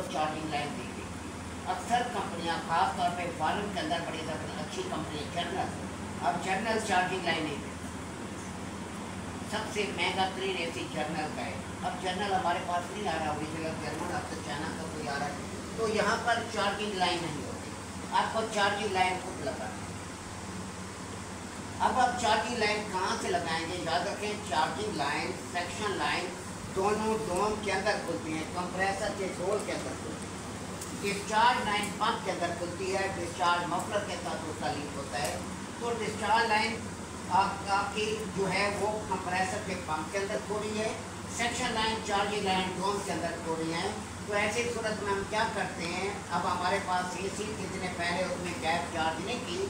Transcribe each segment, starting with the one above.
आपको charging line दी गई। अक्सर कंपनियां खास तौर पे फॉरेन के अंदर बड़ी अच्छी कंपनी जर्नल, अब जर्नल चार्जिंग लाइन नहीं देती। सबसे महंगा 3 AC जर्नल का है। अब जर्नल हमारे पास नहीं आ रहा ओरिजिनल जर्नल, अब तो चाइना का कोई आ रहा है, तो यहाँ पर चार्जिंग लाइन नहीं होती, आपको चार्जिंग लाइन खुद लगाना है। अब आप चार्जिंग लाइन कहाँ से लगाएंगे? याद रखें, चार्जिंग लाइन सेक्शन लाइन दोनों डोम के अंदर खुलती हैं, कंप्रेसर के होल के अंदर खुलती है। डिस्चार्ज लाइन पंप के अंदर खुलती है, डिस्चार्ज मफलर के साथ उसका लिंक होता है। तो डिस्चार्ज लाइन आपकी जो है वो कंप्रेसर के पंप के अंदर खो रही है, सेक्शन लाइन चार्जिंग लाइन डोम के अंदर खो रही है। तो ऐसी सूरत में हम क्या करते हैं, अब हमारे पास AC कितने पहले उसमें गैस चार्ज नहीं की,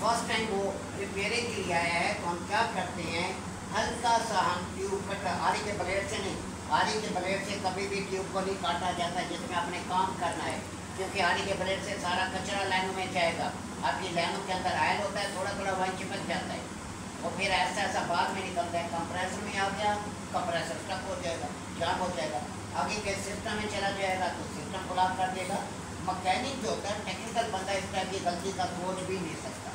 फर्स्ट टाइम वो रिपेयरिंग के लिए आया है, तो हम क्या करते हैं, हल्का सा हम ट्यूब कट आरी के ब्लेड से नहीं, आरी के ब्लेड से कभी भी ट्यूब को नहीं काटा जाता जिसमें आपने काम करना है, क्योंकि आरी के ब्लेड से सारा कचरा लाइनों में जाएगा, आपकी लाइनों के अंदर आयल होता है, थोड़ा थोड़ा वहीं चिपक जाता है और फिर ऐसा ऐसा बाद में निकलता है, कंप्रेसर में आ गया, कंप्रेसर स्टक हो जाएगा, जाम हो जाएगा, आगे के सिस्टम में चला जाएगा तो सिस्टम ब्लॉक कर देगा। मैकेनिक जो होता है, टेक्निकल बंदा इस टाइप की गलती का सोच भी नहीं सकता,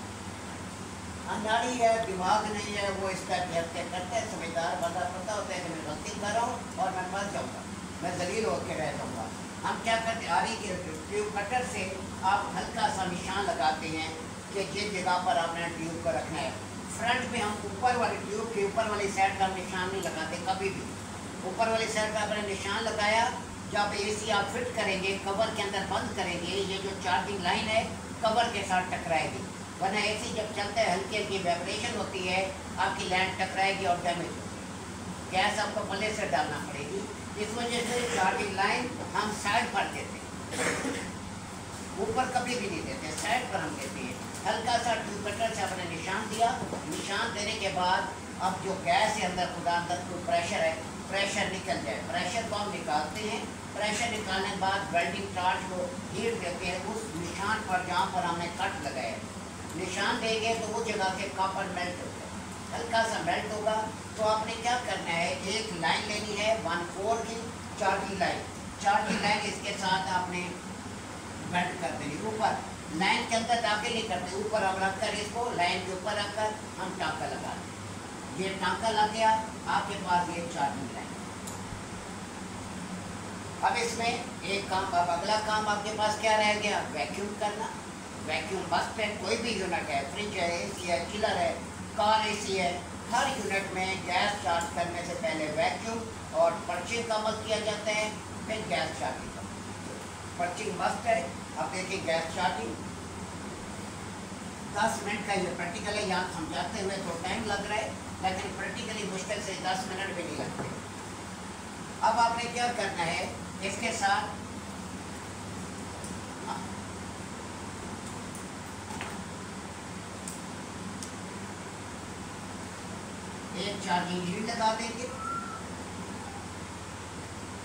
अनाड़ी है, दिमाग नहीं है, वो इस टाइप की हरकतें करते हैं। समझदार बंदा पता होता है कि मैं गलती कर रहा हूँ और मैं फंस जाऊँगा, मैं जलील होकर रह जाऊँगा। हम क्या करते हैं, आरी के ट्यूब कटर से आप हल्का सा निशान लगाते हैं कि जिस जगह पर आपने ट्यूब को रखना है। फ्रंट में हम ऊपर वाली ट्यूब के ऊपर वाली साइड का निशान नहीं लगाते कभी भी, ऊपर वाली साइड का आपने निशान लगाया, जब AC आप फिट करेंगे, कवर के अंदर बंद करेंगे, ये जो चार्जिंग लाइन है कवर के साथ टकराएगी, वरना AC जब चलता है हल्की हल्की वाइब्रेशन होती है, आपकी लाइन टकराएगी और डैमेज होगी, गैस आपको पल्ले से डालना पड़ेगी। इस वजह से चार्जिंग लाइन हम साइड पर देते हैं, ऊपर कभी भी नहीं देते, साइड पर हम देते हैं। हल्का सा ट्यूब कटर से आपने निशान दिया, निशान देने के बाद अब जो गैस है अंदर खुदा अंदर कोई प्रेशर है, प्रेशर निकल जाए, प्रेशर को हम निकालते हैं। प्रेशर निकालने के बाद वेल्डिंग टार्च को हीट देते हैं उस निशान पर जहाँ पर हमने कट लगाया, निशान देंगे तो वो जगह से कॉपर मेल्ट होगा, हल्का सा मेल्ट होगा। तो आपने क्या करना है, एक लाइन लेनी है 1/4 की चार्जिंग लाइन, चार्जिंग लाइन इसके साथ आपने बेल्ट कर देनी, ऊपर लाइन के अंदर दाखिल नहीं करते, ऊपर हम रखकर इसको लाइन के ऊपर रखकर हम टाँका लगा दें, ये टाँका लग गया आपके पास, ये चार्जिंग लाइन। अब इसमें एक काम, अब अगला काम आपके पास क्या रह गया, वैक्यूम करना। वैक्यूम मस्ट है, कोई भी यूनिट है, फ्रिज है, AC है, चिलर है, कार AC है, हर यूनिट में गैस चार्ज करने से पहले वैक्यूम और पर्चिंग का अमल किया जाता है, फिर गैस चार्जिंग का। पर्चिंग मस्ट है। अब देखिए गैस चार्जिंग 10 मिनट का ये प्रैक्टिकल है, यहाँ समझाते हुए तो टाइम लग रहा है, लेकिन प्रैक्टिकली मुश्किल से 10 मिनट भी नहीं लगते। अब आपने क्या करना है, इसके साथ एक चार्जिंग लीड लगा देंगे,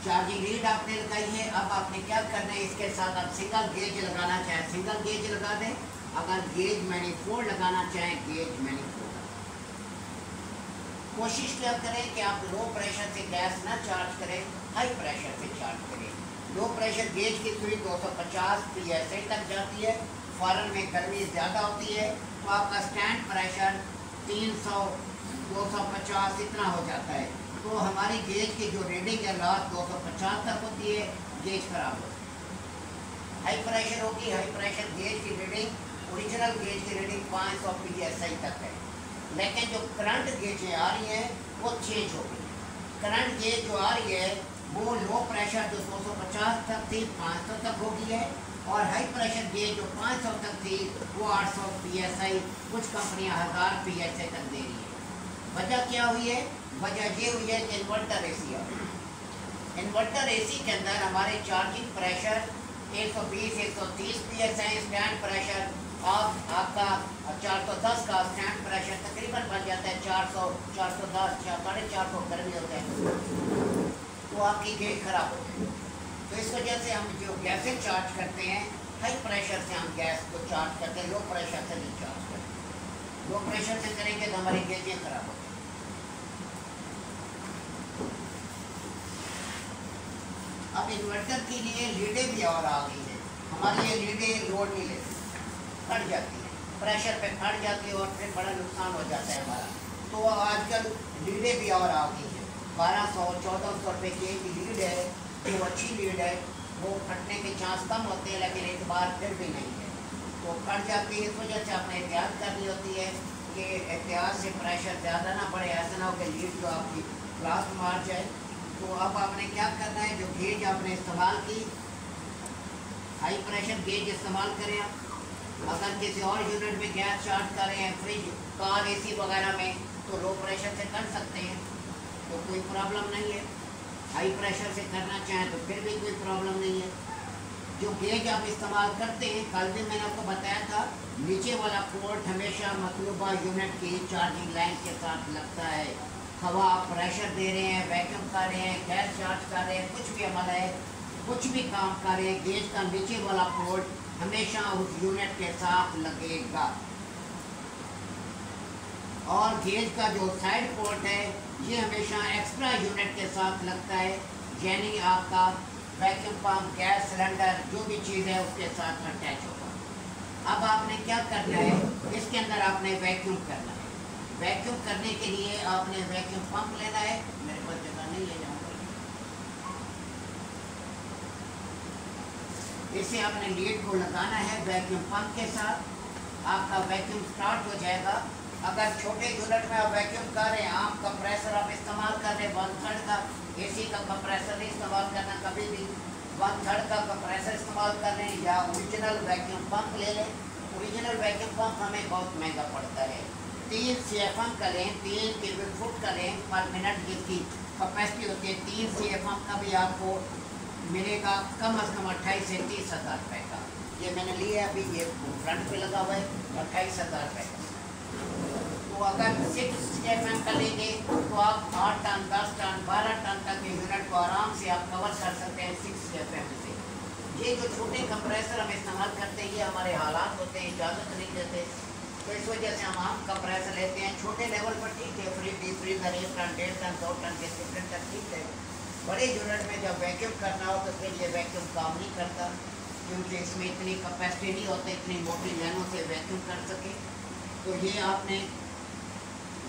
चार्जिंग लीड आपने लगाई है। अब आपने क्या करना है, इसके साथ आप सिंगल गेज लगाना चाहें सिंगल गेज लगा दें, अगर गेज मैनिफोल्ड लगाना चाहें गेज मैनिफोल्ड। कोशिश क्या करें कि आप लो प्रेशर से गैस ना चार्ज करें, हाई प्रेशर से चार्ज करें। लो प्रेशर गेज की सुई 250 PSI तक जाती है, फॉरन में गर्मी ज़्यादा होती है तो आपका स्टैंड प्रेशर 300 250 इतना हो जाता है, तो हमारी गेज की जो रीडिंग है रात 250 तक होती है, गेज खराब होती है। हाई प्रेशर होगी, हाई प्रेशर गेज की रीडिंग, ओरिजिनल गेज की रीडिंग 500 PSI तक है, लेकिन जो करंट गेजें आ रही हैं वो चेंज हो गई। करंट गेज जो आ रही है वो लो प्रेशर जो 250 तक थी 500 तक हो गई है, और हाई प्रेशर गेज जो 500 तक थी वो 800 PSI, कुछ कंपनियां 1000 PSI तक दे रही है। वजह क्या हुई है, वजह ये हुई है कि इन्वर्टर AC है, इन्वर्टर AC के अंदर हमारे charging pressure 120-130 PSI, stand pressure आपका 410 का स्टैंड प्रेशर तकरीबन बन जाता है 400, 410, 450 गर्मी होते हैं, तो आपकी गेज खराब हो जाएगी। तो इस वजह से हम जो गैसें चार्ज करते हैं, हाई प्रेशर से हम गैस को चार्ज करते हैं, लो प्रेशर से नहीं चार्ज करते। लो प्रेशर से करेंगे तो हमारी गेजें खराब होती हैं। अब इन्वर्टर के लिए लीडें भी और आ गई है। हमारी ये लीडें लोड नहीं लेती, फट जाती है, प्रेशर पे फट जाती है और फिर बड़ा नुकसान हो जाता है हमारा। तो आजकल लीडें भी और आ गई है। 1200-1400 रुपये की एक लीड है, जो अच्छी लीड है, वो फटने के चांस कम होते हैं, लेकिन एक बार फिर भी नहीं है, तो फट जाती है। इस वजह से आपने एहतियात करनी होती है कि एहतियात से प्रेशर ज़्यादा ना बढ़े, ऐसा ना हो कि लीड जो आपकी ब्लास्ट मार जाए। तो अब आपने क्या करना है, जो गेज आपने इस्तेमाल की, हाई प्रेशर गेज इस्तेमाल करें आप। अगर किसी और यूनिट में गैस चार्ज कर रहे हैं, फ्रिज, कार, एसी वगैरह में, तो लो प्रेशर से कर सकते हैं, तो कोई प्रॉब्लम नहीं है। हाई प्रेशर से करना चाहें तो फिर भी कोई प्रॉब्लम नहीं है। जो गेज आप इस्तेमाल करते हैं, कल भी मैंने आपको बताया था, नीचे वाला पोर्ट हमेशा मतलूबा यूनिट की चार्जिंग लाइन के साथ लगता है। हवा आप प्रेशर दे रहे हैं, वैक्यूम कर रहे हैं, गैस चार्ज कर रहे हैं, कुछ भी अमल है, कुछ भी काम कर रहे हैं, गेज का नीचे वाला पोर्ट हमेशा उस यूनिट के साथ लगेगा। और गेज का जो साइड पोर्ट है, ये हमेशा एक्स्ट्रा यूनिट के साथ लगता है, यानी आपका वैक्यूम पंप, गैस सिलेंडर, जो भी चीज़ है उसके साथ अटैच होगा। अब आपने क्या करना है, इसके अंदर आपने वैक्यूम करना है। वैक्यूम करने के लिए आपने वैक्यूम पंप लेना है, मेरे पास जगह नहीं है, जाऊँगा इसे आपने लीड को लगाना है वैक्यूम पंप के साथ। आपका वैक्यूम स्टार्ट हो जाएगा। अगर छोटे यूनिट में आप वैक्यूम कर रहे हैं, आम कंप्रेसर आप इस्तेमाल कर रहे हैं 1/3 का, एसी का कंप्रेसर नहीं इस्तेमाल करना कभी भी, 1/3 का कंप्रेसर इस्तेमाल कर रहे हैं, या ओरिजिनल वैक्यूम पंप ले लें। ओरिजिनल वैक्यूम पंप हमें बहुत महंगा पड़ता है, 3 CFM का लें, 3 क्यूबिक फुट का लें पर मिनट, जिसकी कैपेसिटी होती है 3 CFM का भी आपको मिलेगा कम अज़ कम 28 से 30 हज़ार रुपये का। ये मैंने लिया अभी, ये फ्रंट पे लगा हुआ है, 28 हज़ार रुपये का। तो अगर 6 CFM का लेंगे तो आप 8 टन, 10 टन, 12 टन तक के यूनिट को आराम से आप कवर कर सकते हैं 6 CFM से। ये जो छोटे कंप्रेसर हम इस्तेमाल करते हैं, ये हमारे हालात होते हैं, इजाज़त नहीं देते, तो इस वजह से हम आम कंप्रेसर लेते हैं। छोटे लेवल पर ठीक है, fridge, freezer 1 ton, 1.5 ton, 2 ton के सिलेंडर तक ठीक है। बड़े यूनिट में जब वैक्यूम करना हो तो फिर ये वैक्यूम काम नहीं करता, क्योंकि इसमें इतनी कैपेसिटी नहीं होती, इतनी मोटी लाइनों से वैक्यूम कर सके। तो ये आपने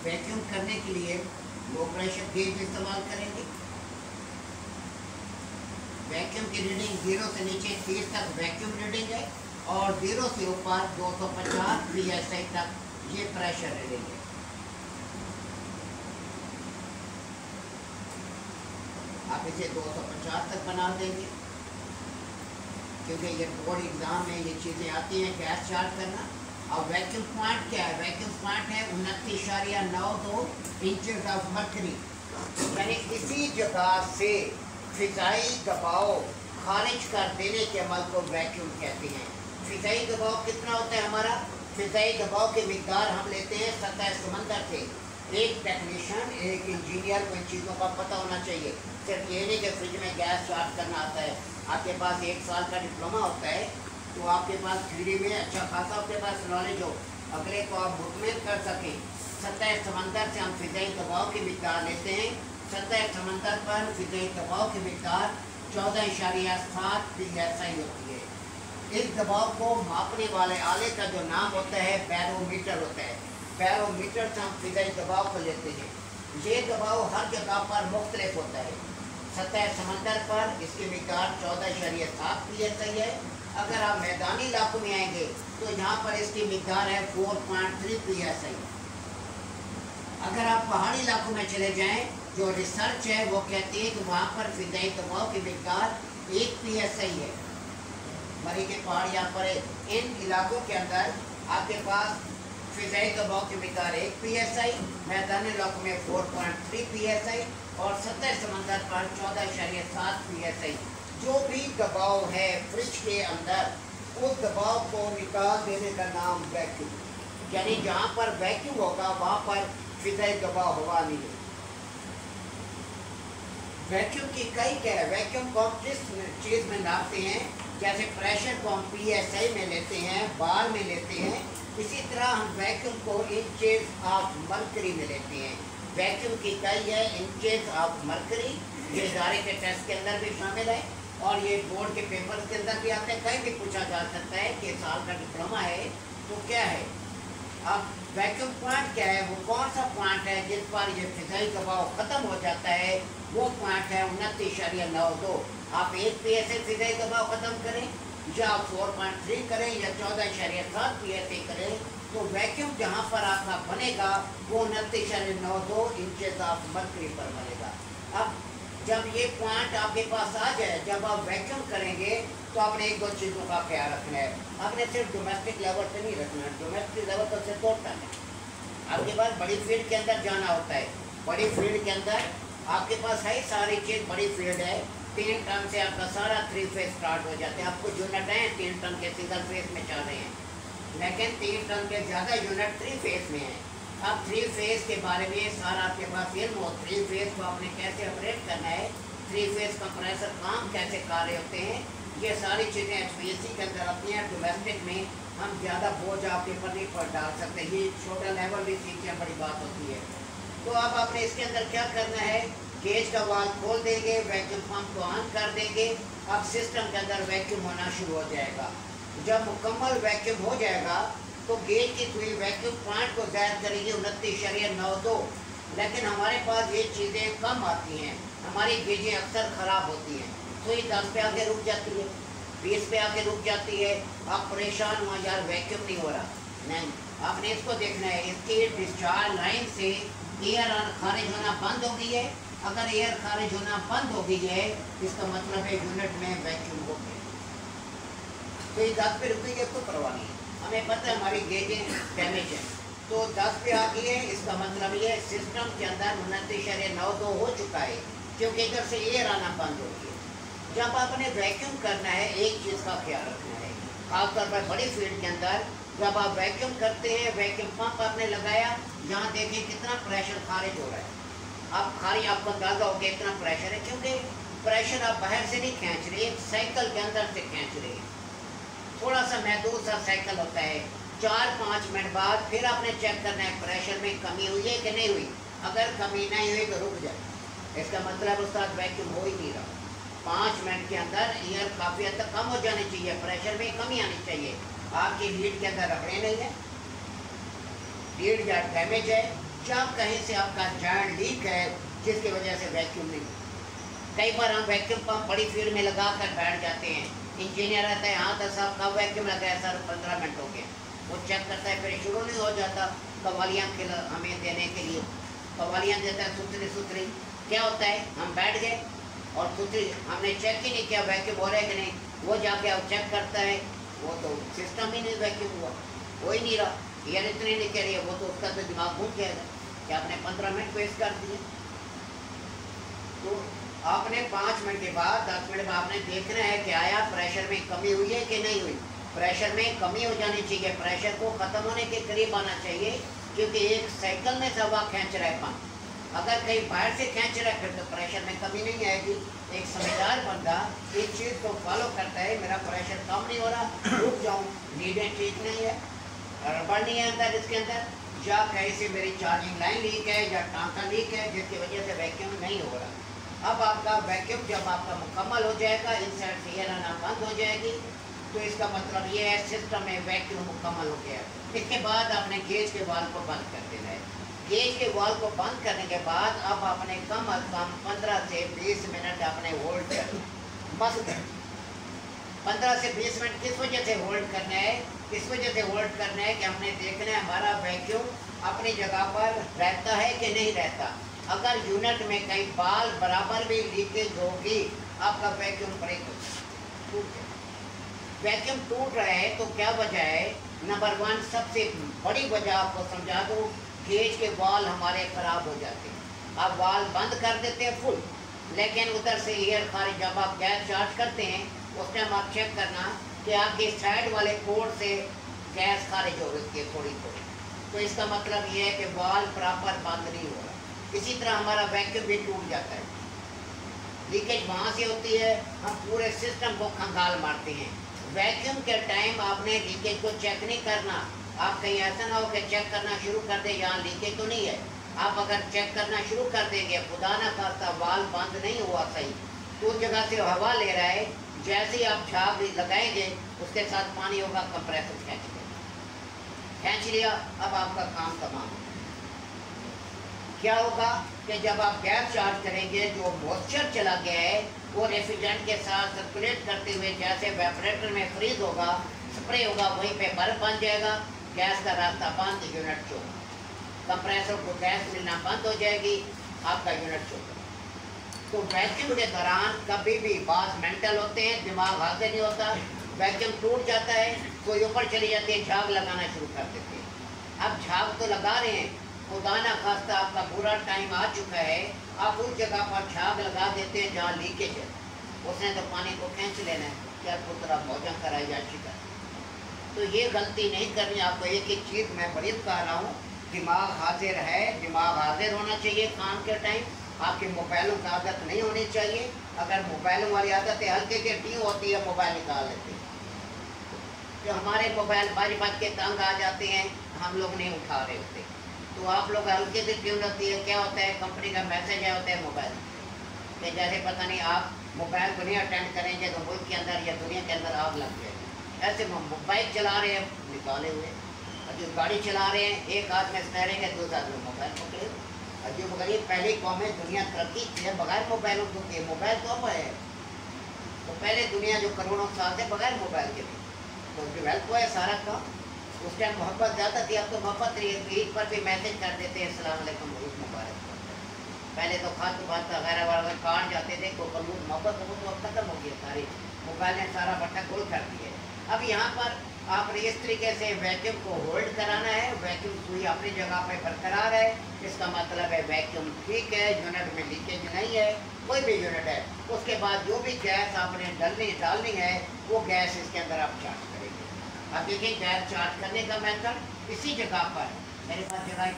वैक्यूम करने के लिए लो प्रेशर गेज इस्तेमाल करेंगे। वैक्यूम की रीडिंग 0 से नीचे 30 तक वैक्यूम रीडिंग है, और 0 से ऊपर 250 PSI तक ये प्रेशर रीडिंग है। आप इसे 250 तक बना देंगे, क्योंकि ये बोर्ड एग्ज़ाम में ये चीज़ें आती हैं, गैस चार्ज करना। और वैक्यूम पॉइंट क्या है, वैक्यूम पॉइंट है 29.92 इंचेस ऑफ मर्करी, यानी इसी जगह से फिजाई दबाव खारिज कर देने के अमल को वैक्यूम कहते हैं। फिजाई दबाव कितना होता है हमारा, फिजाई दबाव की मिकदार हम लेते हैं सतह समंदर से। एक टेक्नीशियन, एक इंजीनियर को इन चीज़ों का पता होना चाहिए। सिर्फ ये नहीं कि फ्रिज में गैस चार्ज करना आता है, आपके पास 1 साल का डिप्लोमा होता है, तो आपके पास थ्योरी में अच्छा खासा आपके पास नॉलेज हो, अगले को आप मुतमिन कर सकें। सतह समंदर से हम फिजाई दबाव की मिकदार लेते हैं। सतह समंदर पर फिजाई दबाव की मिकदार 14.7 PSI होती है। इस दबाव को मापने वाले आले का जो नाम होता है बैरोमीटर होता है। बैरोमीटर से हम फिजाई दबाव को लेते हैं। ये दबाव हर जगह पर मुख्तलिफ होता है। सतह समंदर पर इसकी मिकदार 14.7 PSI है। अगर आप मैदानी इलाकों में आएंगे तो यहाँ पर इसकी मिकदार है 4.3 PSI। अगर आप पहाड़ी इलाकों में चले जाएं, जो रिसर्च है वो कहती है कि वहाँ पर फिजाई दबाव की मिकदार 1 PSI है। मरी के पहाड़ यहाँ पर है। इन इलाकों के अंदर आपके पास फिजाई दबाव की मिकदार 1 PSI, मैदानी इलाकों में 4.3 PSI और सतह समंदर पर 14.7 PSI। जो भी दबाव है फ्रिज के अंदर, उस दबाव को निकाल देने का नाम वैक्यूम, यानी जहाँ पर वैक्यूम होगा वहाँ पर फिजाई दबाव हवा नहीं है। वैक्यूम की कई क्या है, वैक्यूम को हम किस चीज़ में नापते हैं, जैसे प्रेशर को हम PSI में लेते हैं, बार में लेते हैं, इसी तरह हम वैक्यूम को इंचेस ऑफ मर्करी में लेते हैं। वैक्यूम की इकाई है इंचेस ऑफ मर्करी, ये इदारे के टेस्ट के अंदर भी शामिल है। और ये बोर्ड के पेपर के अंदर भी आते हैं, कहीं भी पूछा जा सकता है कि साल का डिप्लोमा है तो क्या है। अब वैक्यूम प्लांट क्या है, वो कौन सा प्लांट है जिस पर ये फिजाई दबाव खत्म हो जाता है, वो प्लांट है 29.92। आप 1 PSA फिजाई दबाव खत्म करें या 4.3 करें या 14.7 PSA करें, तो वैक्यूम जहाँ पर आपका बनेगा वो 29.92 इंचेस ऑफ मर्करी पर बनेगा। अब जब ये प्लांट आपके पास आ जाए, जब आप वैक्यूम करेंगे तो आपने 1-2 चीज़ों का ख्याल रखना है। आपने सिर्फ डोमेस्टिक लेवल पे नहीं रखना है, डोमेस्टिक लेवल पर सिर्फ 2 टन है। आपके पास बड़ी फील्ड के अंदर जाना होता है, बड़ी फील्ड के अंदर आपके पास है सारी चीज़, बड़ी फील्ड है, 3 टन से आपका सारा 3 फेज स्टार्ट हो जाते हैं। आपको यूनिट है 3 टन के सिंगल फेज में चल रहे हैं, लेकिन 3 टन के ज़्यादा यूनिट 3 फेज में है। अब 3 फेज के बारे में सारा आपके पास इल्म हो, 3 फेज को आपने कैसे ऑपरेट करना है, 3 फेज कंप्रेसर काम कैसे कार्य होते हैं, ये सारी चीज़ें HPSC के अंदर अपनी हैं। डोमेस्टिक में हम ज़्यादा बोझ आपके ऊपर नहीं पर डाल सकते, ये छोटा लेवल भी सीखने बड़ी बात होती है। तो अब आपने इसके अंदर क्या करना है, गेज का वाल्व खोल देंगे, वैक्यूम पंप को ऑन कर देंगे। अब सिस्टम के अंदर वैक्यूम होना शुरू हो जाएगा। जब मुकम्मल वैक्यूम हो जाएगा तो गेज की सुई वैक्यूम प्लांट को ज़ाहिर करेगी 29.92। लेकिन हमारे पास ये चीज़ें कम आती हैं, हमारी गेजें अक्सर ख़राब होती हैं। सुई 10 पे आके रुक जाती है, 20 पे आके रुक जाती है। आप परेशान हुआ यार वैक्यूम नहीं हो रहा, नहीं, आपने इसको देखना है, इसकी डिस्चार्ज लाइन से एयर खारिज होना बंद हो गई है। अगर एयर खारिज होना बंद हो गई है इसका मतलब है यूनिट में वैक्यूम हो गया। तो ये 10 पे रुक गई है तो परवाह नहीं, हमें पता है हमारी गेजें डैमेज है, तो 10 पे आ गई है, इसका मतलब ये सिस्टम के अंदर 29.92 हो चुका है, क्योंकि इधर से एयर आना बंद हो गई है। जब आपने वैक्यूम करना है एक चीज़ का ख्याल रखना है, खासतौर पर बड़ी फील्ड के अंदर जब आप वैक्यूम करते हैं, वैक्यूम पंप आपने लगाया, यहाँ देखिए कितना प्रेशर खारिज हो रहा है। आप खारिज आपको अंदाजा हो गया इतना प्रेशर है, क्योंकि प्रेशर आप बाहर से नहीं खींच रहे, एक साइकिल के अंदर से खींच रहे हैं। थोड़ा सा महदूद सा साइकिल होता है, 4-5 मिनट बाद फिर आपने चेक करना है प्रेशर में कमी हुई है कि नहीं हुई। अगर कमी नहीं हुई तो रुक जाए, इसका मतलब उसका वैक्यूम हो ही नहीं रहा। 5 मिनट के अंदर एयर काफ़ी हद तक कम हो जानी चाहिए, प्रेशर में कमी आनी चाहिए। आपकी लीड के अंदर रखने नहीं है, लीड या डैमेज है, जब कहीं से आपका जॉइंट लीक है जिसकी वजह से वैक्यूम नहीं। कई बार हम वैक्यूम पंप बड़ी फील्ड में लगा कर बैठ जाते हैं, इंजीनियर रहता है हाँ तो साहब कब वैक्यूम लगाया सर 15 मिनट हो गए, वो चेक करता है फिर शुरू नहीं हो जाता। कवालियाँ हमें देने के लिए कवालियाँ देता है सुथरी सुथरी, क्या होता है हम बैठ गए और सुथरी हमने चेक ही नहीं किया वैक्यूम हो रहा है कि नहीं, वो जाके अब चेक करता है, वो तो सिस्टम ही नहीं वैक्यूम हुआ, हो ही नहीं रहा, एयर इतनी नहीं कह रही है, वो तो उसका तो दिमाग घूम जाएगा कि आपने 15 मिनट वेस्ट कर दिए। तो आपने 5 मिनट के बाद 10 मिनट में आपने देखना है कि आया प्रेशर में कमी हुई है कि नहीं हुई। प्रेशर में कमी हो जानी चाहिए, प्रेशर को ख़त्म होने के करीब आना चाहिए, क्योंकि एक साइकिल में से हवा खींच रहा है पंप, अगर कहीं बाहर से खींच रहा है फिर तो प्रेशर में कमी नहीं आएगी। एक समझदार बंदा इस चीज़ को फॉलो करता है, मेरा प्रेशर कम नहीं हो रहा, रुक जाऊँ, लीडें ठीक नहीं है, रबड़ नहीं है अंदर इसके अंदर, या कहीं से मेरी चार्जिंग लाइन लीक है या टांका लीक है जिसकी वजह से वैक्यूम नहीं हो रहा। अब आपका वैक्यूम जब आपका मुकम्मल हो जाएगा, इनसाइड से एयर आना बंद हो जाएगी, तो इसका मतलब ये है सिस्टम में वैक्यूम मुकम्मल हो गया। इसके बाद आपने गेज के वाल्व को बंद कर देना है। गेज के वाल्व को बंद करने के बाद अब आपने कम अज कम 15 से 20 मिनट आपने होल्ड कर मस्त 15 से 20 मिनट किस वजह से होल्ड करना है, इस वजह से होल्ड करना है कि हमने देखना है हमारा वैक्यूम अपनी जगह पर रहता है कि नहीं रहता। अगर यूनिट में कहीं बाल बराबर भी लीकेज होगी आपका वैक्यूम ब्रेक टूट जाए। वैक्यूम टूट रहा है तो क्या वजह है, नंबर 1 सबसे बड़ी वजह आपको समझा दूँ, गेज के वाल हमारे ख़राब हो जाते हैं। आप वाल बंद कर देते हैं फुल, लेकिन उधर से एयर खारिज, जब आप गैस चार्ज करते हैं उस टाइम आप चेक करना कि आपके साइड वाले कोड से गैस खारिज हो रही है थोड़ी थोड़ी, तो इसका मतलब ये है कि वाल प्रॉपर बंद नहीं हो रहा। इसी तरह हमारा वैक्यूम भी टूट जाता है, लीकेज वहाँ से होती है, हम पूरे सिस्टम को खंगाल मारते हैं। वैक्यूम के टाइम आपने लीकेज को चेक नहीं करना, आप कहीं ऐसा ना हो कि चेक करना शुरू कर दें यहाँ लीकेज तो नहीं है। आप अगर चेक करना शुरू कर देंगे, खुदा ना खास्ता वाल बंद नहीं हुआ सही, तो उस जगह से हवा ले रहा है, जैसे ही आप झाग लगाएंगे उसके साथ पानी होगा, कंप्रेसर खींच लिया, अब आपका काम तमाम। क्या होगा कि जब आप गैस चार्ज करेंगे, जो मॉइस्चर चला गया है वो रेफ्रिजरेंट के साथ सर्कुलेट करते हुए जैसे इवेपोरेटर में फ्रीज होगा, स्प्रे होगा, वहीं पे बल्ब बन जाएगा, गैस का रास्ता बंद, यूनिट चौक, कंप्रेसर को गैस मिलना बंद हो जाएगी, आपका यूनिट चौक। तो वैक्यूम के दौरान कभी भी बात मेंटल होते हैं, दिमाग हाजिर नहीं होता, वैक्यूम टूट जाता है, कोई ऊपर चली जाती है, झाग लगाना शुरू कर देते हैं। अब झाग तो लगा रहे हैं, खुदा ना खास्ता आपका पूरा टाइम आ चुका है, आप उस जगह पर झाग लगा देते हैं जहाँ लीकेज है, उसने तो पानी को खींच लेना है, क्या पुत्रा भोजन कराई जा चुका। तो ये गलती नहीं करनी आपको। एक एक चीज़ मैं बड़ी कह रहा हूँ, दिमाग हाजिर है, दिमाग हाजिर होना चाहिए काम के टाइम। आपके मोबाइलों की आदत नहीं होनी चाहिए। अगर मोबाइलों वाली आदत है, हल्के के टी होती है, मोबाइल निकाल लेते हैं। जो हमारे मोबाइल बज के तंग आ जाते हैं, हम लोग नहीं उठा रहे होते, तो आप लोग हल्के से ट्यून होती है। क्या होता है, कंपनी का मैसेज आया होता है मोबाइल कि जैसे पता नहीं आप मोबाइल को नहीं अटेंड करेंगे तो मुल्क के अंदर या दुनिया के अंदर आग लग जाएगी। ऐसे मोबाइल चला रहे हैं निकाले हुए, और जो गाड़ी चला रहे हैं एक हाथ में स्टेयरिंग है, दूसरे हाथ में मोबाइल पकड़े। और जो मगर ये पहली कौम है, दुनिया तरक्की की है बगैर मोबाइलों के। मोबाइल तो अब है, तो पहले दुनिया जो करोड़ों साल से बगैर मोबाइल के थी, तो डेवलप हुआ है सारा काम। उस टाइम मोहब्बत ज़्यादा थी, अब तो मोहब्बत रही है। ईद पर भी मैसेज कर देते हैं अस्सलाम वालेकुम, ईद मुबारक। पहले तो खात बात वगैरह वगैरह काट जाते थे, को कलूद मोहब्बत वो तो अब खत्म हो गई सारी। मोबाइल ने सारा बट्टा गोल कर दिया है। अब यहाँ पर आपने इस तरीके से वैक्यूम को होल्ड कराना है। वैक्यूम सुई अपनी जगह पे बरकरार है, इसका मतलब है वैक्यूम ठीक है, यूनिट में लीकेज नहीं है, कोई भी यूनिट है। उसके बाद जो भी गैस आपने डालनी है, वो गैस इसके अंदर आप चार्ज करेंगे। अब देखिए गैस चार्ज करने का मेथड इसी जगह पर मेरे पास जगह